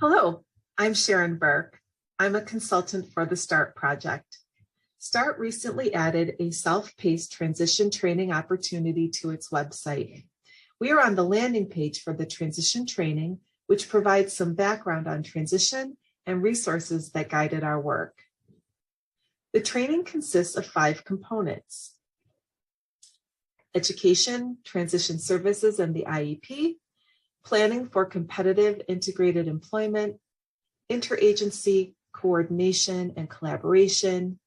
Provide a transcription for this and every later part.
Hello, I'm Sharon Burke. I'm a consultant for the START project. START recently added a self-paced transition training opportunity to its website. We are on the landing page for the transition training, which provides some background on transition and resources that guided our work. The training consists of 5 components: education, transition services, and the IEP, planning for competitive integrated employment, interagency coordination and collaboration,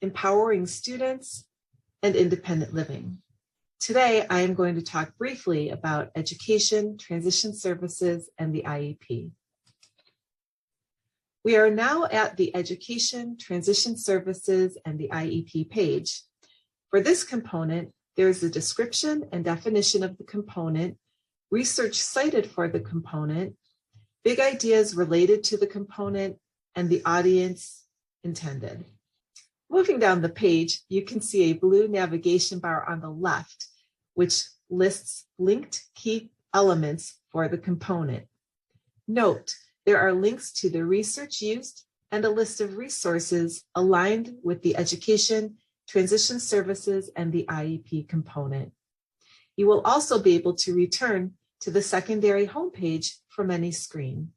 empowering students, and independent living. Today, I am going to talk briefly about education, transition services, and the IEP. We are now at the Education, Transition Services, and the IEP page. For this component, there is a description and definition of the component, research cited for the component, big ideas related to the component, and the audience intended. Moving down the page, you can see a blue navigation bar on the left, which lists linked key elements for the component. Note, there are links to the research used and a list of resources aligned with the education, transition services, and the IEP component. You will also be able to return to the secondary homepage from any screen.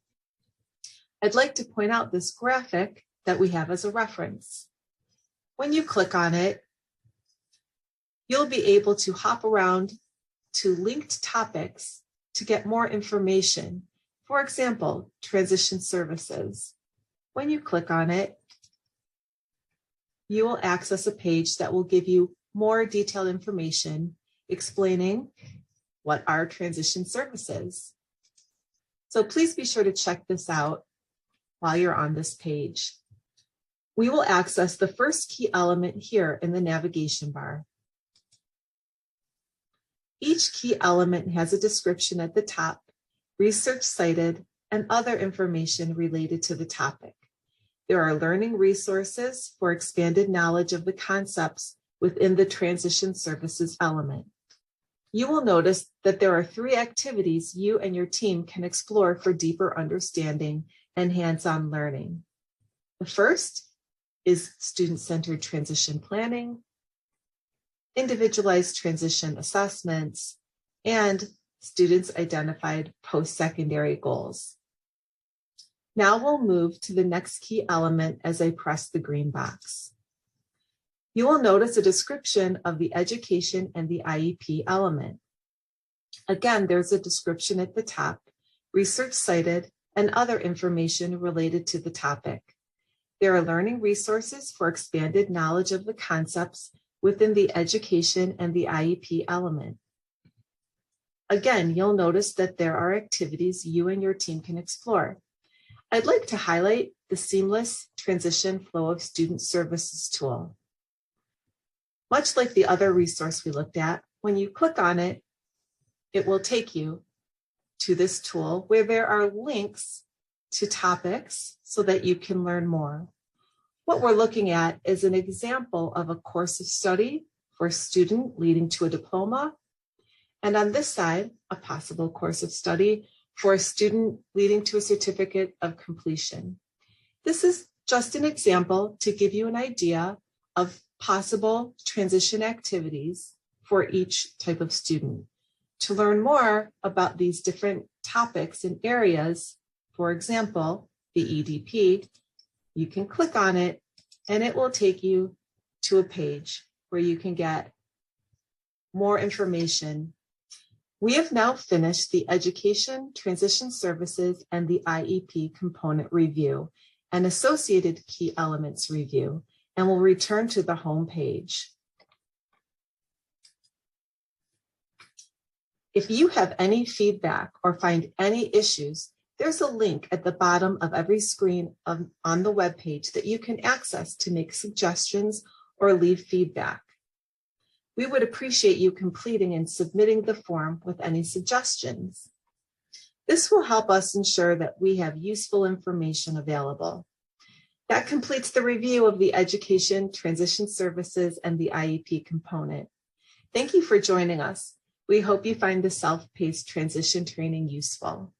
I'd like to point out this graphic that we have as a reference. When you click on it, you'll be able to hop around to linked topics to get more information. For example, transition services. When you click on it, you will access a page that will give you more detailed information explaining what are transition services. So please be sure to check this out while you're on this page. We will access the first key element here in the navigation bar. Each key element has a description at the top, research cited, and other information related to the topic. There are learning resources for expanded knowledge of the concepts within the transition services element. You will notice that there are 3 activities you and your team can explore for deeper understanding and hands-on learning. The first is student-centered transition planning, individualized transition assessments, and students identified post-secondary goals. Now we'll move to the next key element as I press the green box. You will notice a description of the education and the IEP element. Again, there's a description at the top, research cited, and other information related to the topic. There are learning resources for expanded knowledge of the concepts within the education and the IEP element. Again, you'll notice that there are activities you and your team can explore. I'd like to highlight the Seamless Transition Flow of Student Services tool. Much like the other resource we looked at, when you click on it, it will take you to this tool where there are links to topics so that you can learn more. What we're looking at is an example of a course of study for a student leading to a diploma. And on this side, a possible course of study for a student leading to a certificate of completion. This is just an example to give you an idea of possible transition activities for each type of student. To learn more about these different topics and areas, for example, the EDP, you can click on it and it will take you to a page where you can get more information. We have now finished the Education, Transition Services, and the IEP component review and associated key elements review, and we'll return to the home page. If you have any feedback or find any issues, there's a link at the bottom of every screen on the web page that you can access to make suggestions or leave feedback. We would appreciate you completing and submitting the form with any suggestions. This will help us ensure that we have useful information available. That completes the review of the Education, Transition Services, and the IEP component. Thank you for joining us. We hope you find the self-paced transition training useful.